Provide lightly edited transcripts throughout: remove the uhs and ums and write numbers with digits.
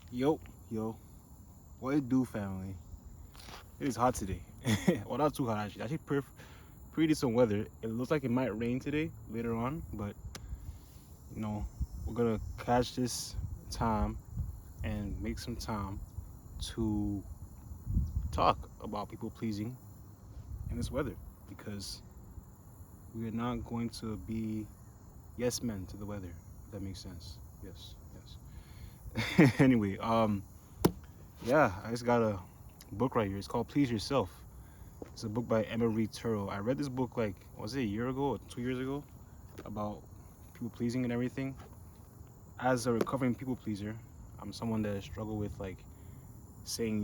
Yo, yo, what it do, family? It is hot today. Well, not too hot actually. Actually, pretty decent weather. It looks like it might rain today later on, but you know, we're gonna catch this time and make some time to talk about people pleasing in this weather because we are not going to be yes men to the weather. If that makes sense. Yes, yes. Anyway, yeah, I just got a book right here. It's called Please Yourself. It's a book by Emma Reed Turrel. I read this book like, was it a year ago or 2 years ago? About people pleasing and everything. As a recovering people pleaser, I'm someone that struggle with like saying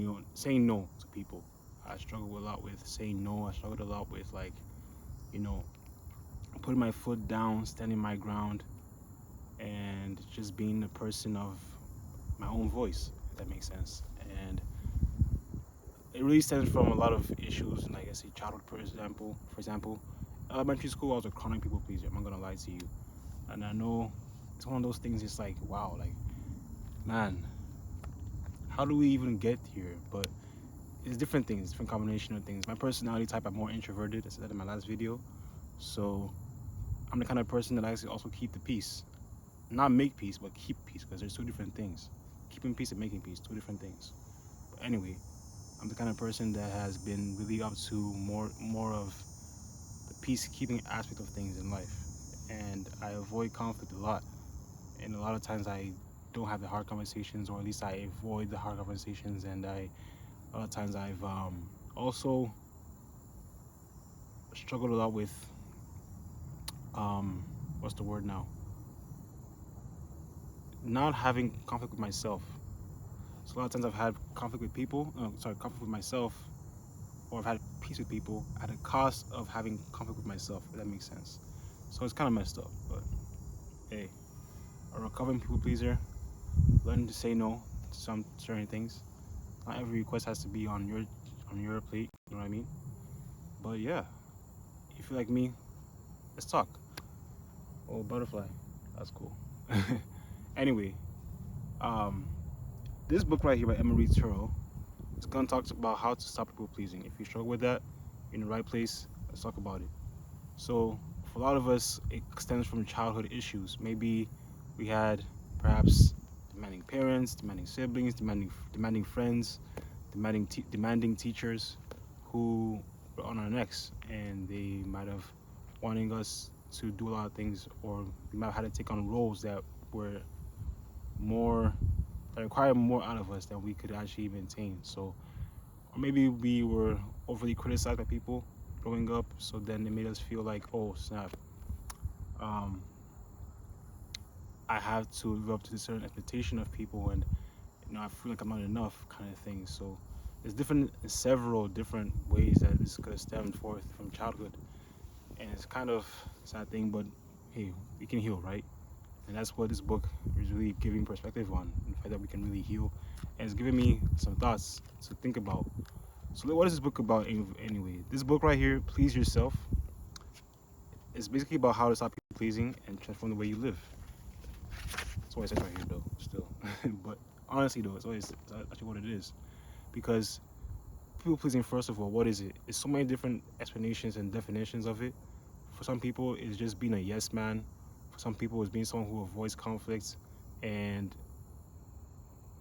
no to people. I struggle a lot with saying no. I struggled a lot with like, you know, putting my foot down, standing my ground, and just being a person of my own voice, if that makes sense. And it really stems from a lot of issues, like I say, childhood, For example, elementary school, I was a chronic people pleaser. I'm not gonna lie to you, and I know it's one of those things. It's like, wow, like, man, how do we even get here? But it's different things, different combination of things. My personality type, I'm more introverted. I said that in my last video. So I'm the kind of person that likes to also keep the peace, not make peace, but keep peace, because there's two different things. Keeping peace and making peace, two different things. But anyway, I'm the kind of person that has been really up to more of the peacekeeping aspect of things in life, and I avoid conflict a lot. And a lot of times I don't have the hard conversations, or at least I avoid the hard conversations. And a lot of times I've also struggled a lot with what's the word now? Not having conflict with myself. So a lot of times I've had conflict with people. Conflict with myself, or I've had peace with people at a cost of having conflict with myself. If that makes sense. So it's kind of messed up. But hey, a recovering people pleaser, learning to say no to some certain things. Not every request has to be on your plate. You know what I mean? But yeah, if you like me, let's talk. Oh, butterfly, that's cool. Anyway, um, this book right here by Emma Reed Turrell, it's gonna talk about how to stop people pleasing. If you struggle with that, you're in the right place. Let's talk about it. So, for a lot of us, it stems from childhood issues. Maybe we had perhaps demanding parents, demanding siblings, demanding friends, demanding teachers who were on our necks, and they might have wanting us to do a lot of things, or we might have had to take on roles that were more that required more out of us than we could actually maintain. So, or maybe we were overly criticized by people growing up, so then it made us feel like, oh snap, um, I have to live up to a certain expectation of people, and I feel like I'm not enough, kind of thing. So there's several different ways that this could have stemmed forth from childhood, and it's kind of a sad thing, but hey, we can heal, right? And that's what this book is really giving perspective on, the fact that we can really heal, and it's giving me some thoughts to think about. So what is this book about anyway? This book right here, Please Yourself, is basically about how to stop people pleasing and transform the way you live. That's what it says right here, though. Still, but honestly, though, it's actually what it is, because people pleasing, first of all, what is it? There's so many different explanations and definitions of it. For some people, it's just being a yes man. For some people, it's being someone who avoids conflict and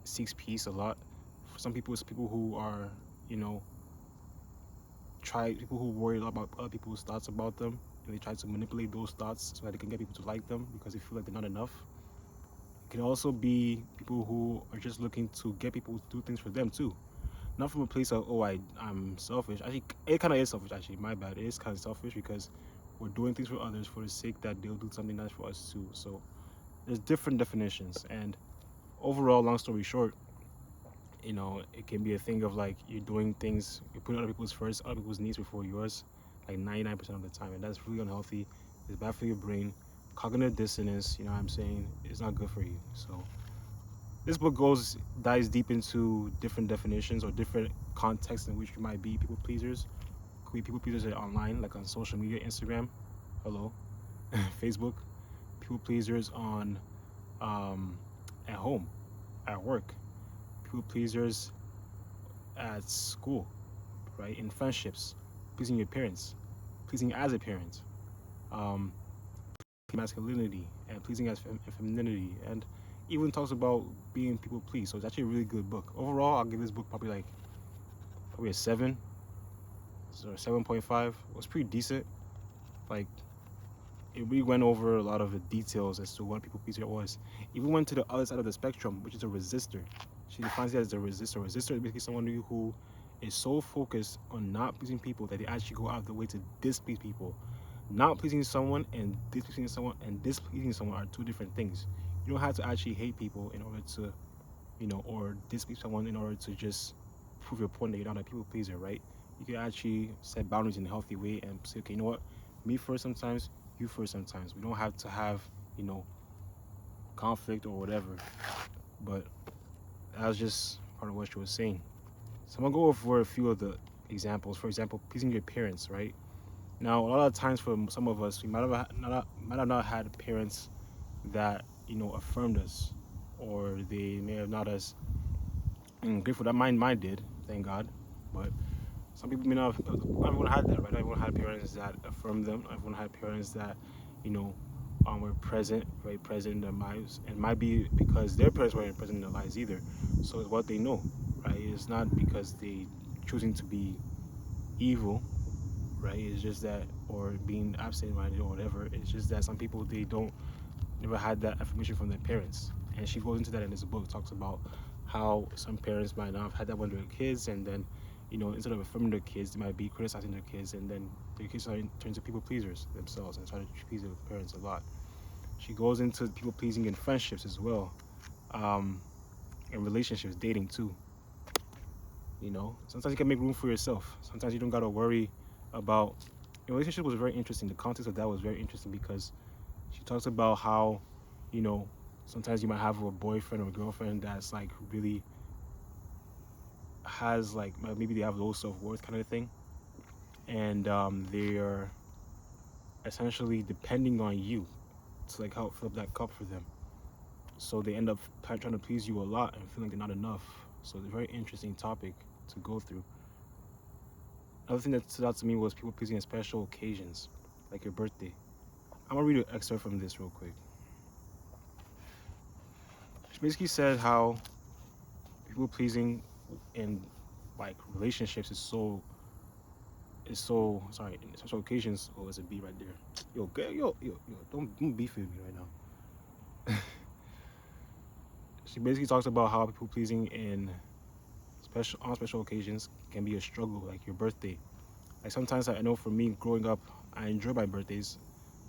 seeks peace a lot. For some people, it's people who are, you know, people who worry a lot about other people's thoughts about them, and they try to manipulate those thoughts so that they can get people to like them because they feel like they're not enough. It can also be people who are just looking to get people to do things for them too, not from a place of, oh, I'm selfish. Actually, it kind of is selfish. Actually, my bad. It is kind of selfish because we're doing things for others for the sake that they'll do something nice for us too. So there's different definitions, and overall, long story short, it can be a thing of like you're doing things, you put other people's first, other people's needs before yours, like 99% of the time, and that's really unhealthy. It's bad for your brain. Cognitive dissonance, you know what I'm saying, it's not good for you. So this book dives deep into different definitions or different contexts in which you might be people pleasers. Could be people pleasers online, like on social media, Instagram, hello, Facebook. People pleasers on at home, at work. people pleasers at school, right? In friendships, pleasing your parents, pleasing as a parent, um, masculinity, and pleasing as femininity, and even talks about being people pleased. So it's actually a really good book. Overall, I'll give this book probably a 7, so 7.5. It was pretty decent. Like, it really went over a lot of the details as to what people pleaser was. Even went to the other side of the spectrum, which is a resistor. She defines it as a resistor. A resistor is basically someone who is so focused on not pleasing people that they actually go out of the way to displease people. Not pleasing someone and displeasing someone are two different things. You don't have to actually hate people in order to, or displease someone in order to just prove your point that you're not a people pleaser, right? You can actually set boundaries in a healthy way and say, okay, you know what? Me first sometimes, you first sometimes. We don't have to have, conflict or whatever. But that was just part of what she was saying. So I'm gonna go over a few of the examples. For example, pleasing your parents, right? Now, a lot of times for some of us, we might have not had parents that affirmed us, or they may have not as grateful that mine did, thank God. But some people may not. Not everyone had that, right? Not everyone had parents that affirmed them. Not everyone had parents that, you know, were present, right? Present in their lives, and might be because their parents weren't present in their lives either. So it's what they know, right? It's not because they choosing to be evil, right? It's just that, or being absent-minded or whatever. It's just that some people they don't never had that information from their parents, and she goes into that in this book. Talks about how some parents might not have had that when they were kids, and then instead of affirming their kids, they might be criticizing their kids, and then their kids are turn into people pleasers themselves and try to please their parents a lot. She goes into people pleasing in friendships as well, um, in relationships, dating too. Sometimes you can make room for yourself. Sometimes you don't gotta worry about. Your relationship was very interesting. The context of that was very interesting because she talks about how, you know, sometimes you might have a boyfriend or a girlfriend that's like really has like maybe they have low self worth kind of thing, and they are essentially depending on you to like help fill up that cup for them. So they end up trying to please you a lot and feeling like they're not enough. So it's a very interesting topic to go through. Another thing that stood out to me was people pleasing at special occasions, like your birthday. I'm gonna read an excerpt from this real quick. She basically said how people pleasing in like relationships is so sorry in special occasions. Oh, it's a B right there. Yo, don't beef with me right now. She basically talks about how people pleasing in special occasions can be a struggle, like your birthday. Like sometimes I know for me growing up, I enjoy my birthdays,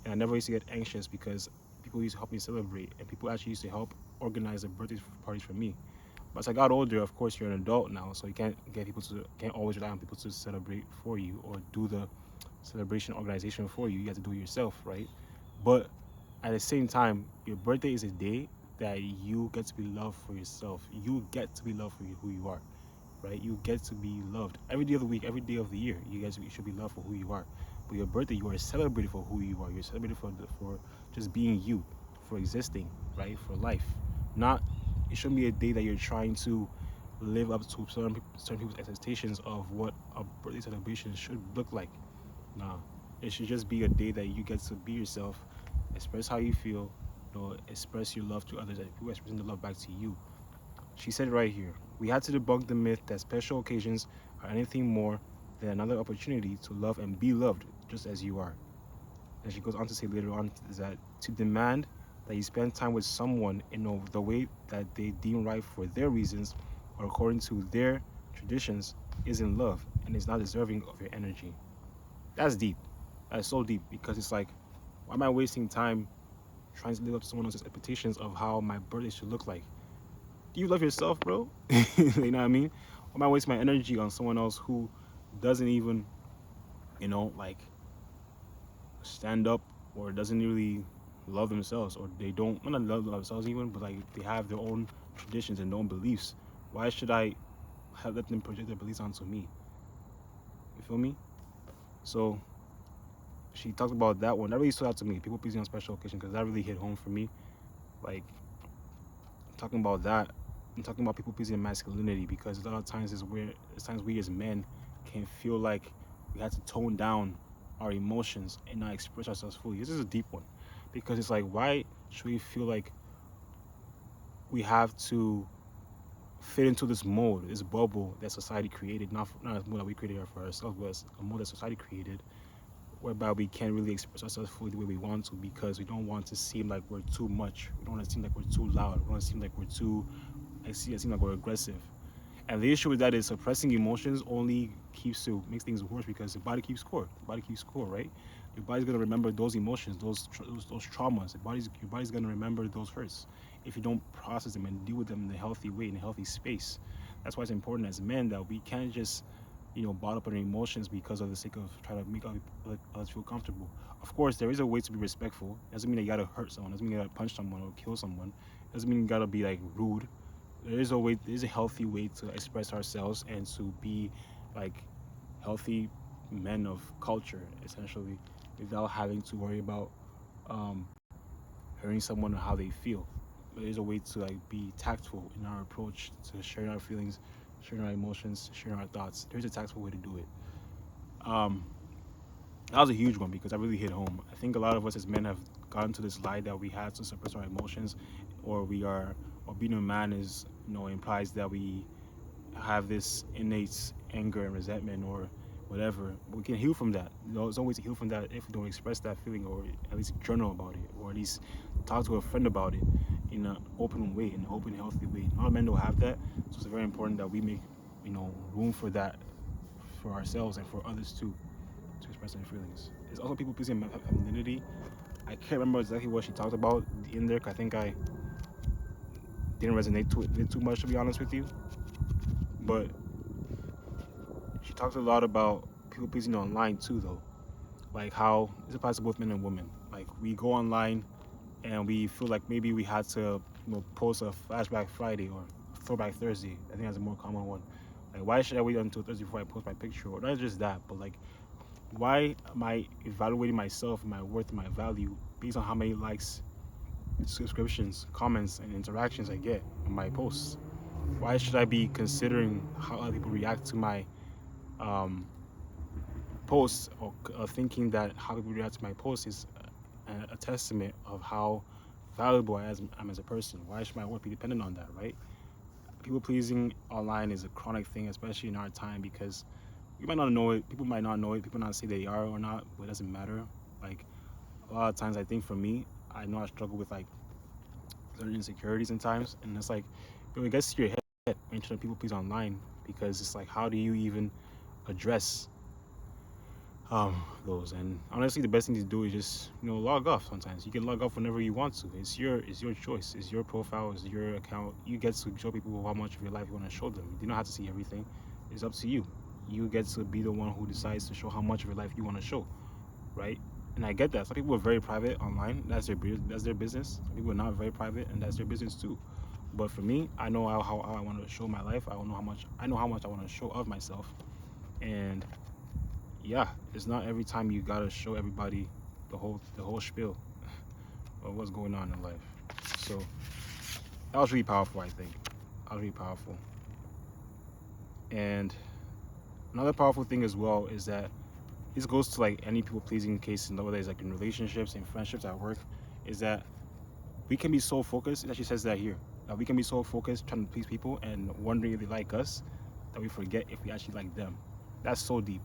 and I never used to get anxious because people used to help me celebrate, and people actually used to help organize the birthday parties for me. But as I got older, of course, you're an adult now, so you can't always rely on people to celebrate for you or do the celebration organization for you. You have to do it yourself, right? But at the same time, your birthday is a day that you get to be loved for yourself. You get to be loved for who you are, right? You get to be loved every day of the week, every day of the year. You should be loved for who you are. But your birthday, you are celebrated for who you are. You're celebrated for just being you, for existing, right? For life. Not it shouldn't be a day that you're trying to live up to certain people's expectations of what a birthday celebration should look like. Nah, it should just be a day that you get to be yourself, express how you feel, express your love to others, and people expressing the love back to you. She said right here, we had to debunk the myth that special occasions are anything more than another opportunity to love and be loved just as you are. And she goes on to say later on is that to demand that you spend time with someone in the way that they deem right for their reasons or according to their traditions isn't love and is not deserving of your energy. That's deep. That's so deep because it's like, why am I wasting time trying to live up to someone else's expectations of how my birthday should look like? Do you love yourself, bro? You know what I mean? Why am I wasting my energy on someone else who doesn't even, like stand up or doesn't really love themselves or they don't not love themselves even, but like they have their own traditions and their own beliefs. Why should I let them project their beliefs onto me? You feel me? So she talked about that one. That really stood out to me. People pleasing on special occasions because that really hit home for me. Like talking about that, I'm talking about people pleasing and masculinity, because a lot of times it's times we as men can feel like we have to tone down our emotions and not express ourselves fully. This is a deep one, because it's like, why should we feel like we have to fit into this mold, this bubble that society created, not a mold that we created for ourselves, but a mold that society created, whereby we can't really express ourselves fully the way we want to, because we don't want to seem like we're too much. We don't want to seem like we're too loud. We don't want to seem like we're too, seem like we're aggressive. And the issue with that is suppressing emotions only makes things worse, because the body keeps score. The body keeps score, right? Your body's gonna remember those emotions, those traumas. Your body's gonna remember those hurts if you don't process them and deal with them in a healthy way, in a healthy space. That's why it's important as men that we can't just, bottle up our emotions because of the sake of trying to make others feel comfortable. Of course, there is a way to be respectful. It doesn't mean that you gotta hurt someone. It doesn't mean you gotta punch someone or kill someone. It doesn't mean you gotta be like rude. There is a healthy way to express ourselves and to be like healthy men of culture, essentially, without having to worry about um, hurting someone or how they feel. There's a way to like be tactful in our approach to sharing our feelings, sharing our emotions, sharing our thoughts. There's a tactful way to do it. Um, that was a huge one because that really hit home. I think a lot of us as men have gotten to this lie that we have to suppress our emotions, or or being a man is, implies that we have this innate anger and resentment or whatever. We can heal from that. There's always a heal from that if we don't express that feeling, or at least journal about it, or at least talk to a friend about it in an open way, in an open, healthy way. A lot of men don't have that, so it's very important that we make, room for that for ourselves and for others too, to express their feelings. There's also people pleasing femininity. I can't remember exactly what she talked about in there. 'Cause I think I didn't resonate to it too much, to be honest with you. But she talks a lot about people pleasing online too, though. Like how this applies to both men and women. Like we go online and we feel like maybe we had to, post a flashback Friday or throwback Thursday. I think that's a more common one. Like, why should I wait until Thursday before I post my picture? Or not just that, but like, why am I evaluating myself, my worth, and my value based on how many likes, subscriptions, comments, and interactions I get on my posts? Why should I be considering how other people react to my um, posts, or thinking that how people react to my posts is a testament of how valuable I'm as a person? Why should my worth be dependent on that, right? People pleasing online is a chronic thing, especially in our time, because you might not know it, people might not know it, people might not say they are or not, but it doesn't matter. Like, a lot of times, I think for me, I know I struggle with like certain insecurities in times, and it's like, it gets to your head when you're trying to people please online, because it's like, how do you even address those? And honestly, the best thing to do is just, log off. Sometimes you can log off whenever you want to. It's your choice, it's your profile, it's your account. You get to show people how much of your life you want to show them. You don't have to see everything. It's up to you. You get to be the one who decides to show how much of your life you want to show, right? And I get that some people are very private online. That's their business. Some people are not very private, and that's their business too. But for me, I know how I want to show my life. I know how much I want to show of myself. And yeah, it's not every time you gotta show everybody the whole spiel of what's going on in life. So that was really powerful. I think that was really powerful. And another powerful thing as well is that this goes to like any people pleasing case, in whether it's like in relationships and friendships at work, is that we can be so focused. It actually says that here, that we can be so focused trying to please people and wondering if they like us, that we forget if we actually like them. That's so deep.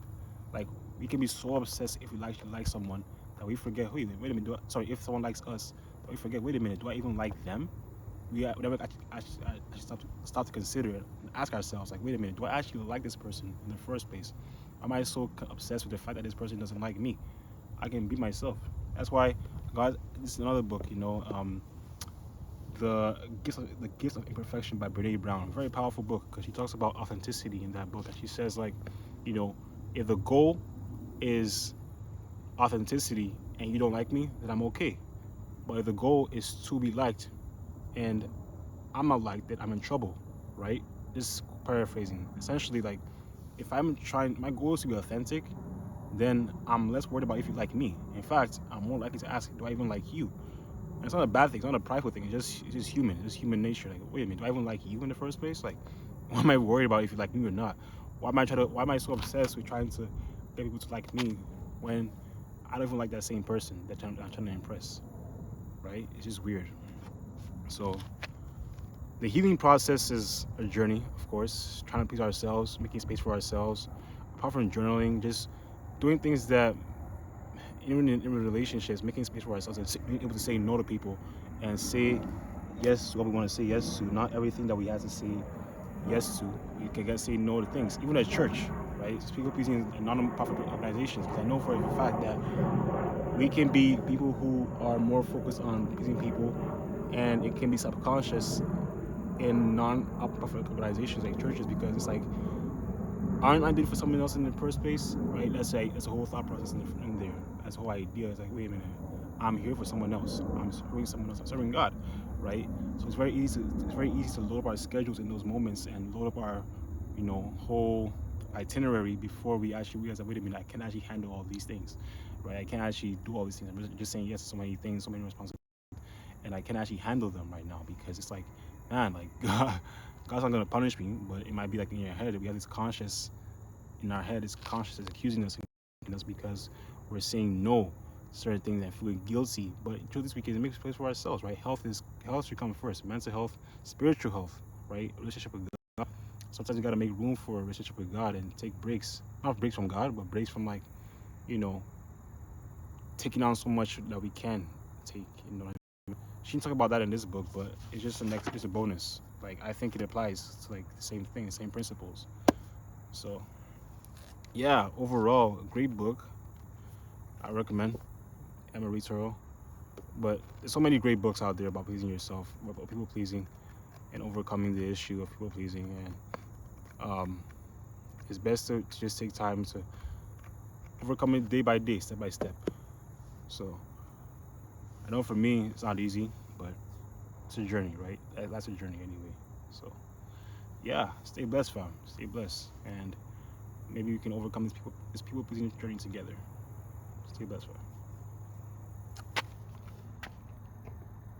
Like, we can be so obsessed if we actually like someone, that we forget, wait a minute, if someone likes us, that we forget, wait a minute, do I even like them? We never actually stop to consider it and ask ourselves, like, wait a minute, do I actually like this person in the first place? Am I so obsessed with the fact that this person doesn't like me? I can be myself. That's why God. This is another book, the Gifts of Imperfection by Brene Brown. Very powerful book, because she talks about authenticity in that book, and she says, like, if the goal is authenticity and you don't like me, then I'm okay. But if the goal is to be liked and I'm not liked, then I'm in trouble, right? Just paraphrasing. Essentially, like, if I'm trying, my goal is to be authentic, then I'm less worried about if you like me. In fact, I'm more likely to ask, do I even like you? And it's not a bad thing. It's not a prideful thing. It's just human. It's just human nature. Like, wait a minute, do I even like you in the first place? Like, why am I worried about if you like me or not? Why am I so obsessed with trying to get people to like me when I don't even like that same person that I'm trying to impress, right? It's just weird. So the healing process is a journey, of course, trying to please ourselves, making space for ourselves. Apart from journaling, just doing things that, even in relationships, making space for ourselves and being able to say no to people and say yes to what we want to say yes to, not everything that we have to say yes to. We can say no to things, even at church, right? Just people pleasing in non-profit organizations. Because I know for a fact that we can be people who are more focused on pleasing people, and it can be subconscious in non-profit organizations like churches, because it's like, aren't I did for someone else in the first place, right? That's a whole thought process in there. That's the whole idea. It's like, wait a minute, I'm here for someone else. I'm serving someone else. I'm serving God, right? So it's very easy to load up our schedules in those moments and load up our, whole itinerary before we actually realize that, wait a minute, I can actually handle all these things, right? I can't actually do all these things. I'm just saying yes to so many things, so many responsibilities, and I can actually handle them right now, because it's like, man, like God's not gonna punish me, but it might be like in your head. We have this conscious in our head, is conscious is accusing us because we're saying no to certain things and feeling guilty. But truth is, we can make space for ourselves, right? Health should come first. Mental health, spiritual health, right? Relationship with God. Sometimes you gotta make room for a relationship with God and take breaks. Not breaks from God, but breaks from, like, you know, taking on so much that we can take. She didn't talk about that in this book, but it's just it's a bonus. Like, I think it applies to, like, the same thing, the same principles. So yeah, overall, a great book. I recommend Emma Reed Turrel. But there's so many great books out there about pleasing yourself, about people pleasing, and overcoming the issue of people pleasing. And it's best to just take time to overcome it day by day, step by step. So I know for me it's not easy, but it's a journey, right? That's a journey anyway. So yeah, stay blessed, fam. Stay blessed, and maybe we can overcome this people pleasing journey together. Stay blessed, fam.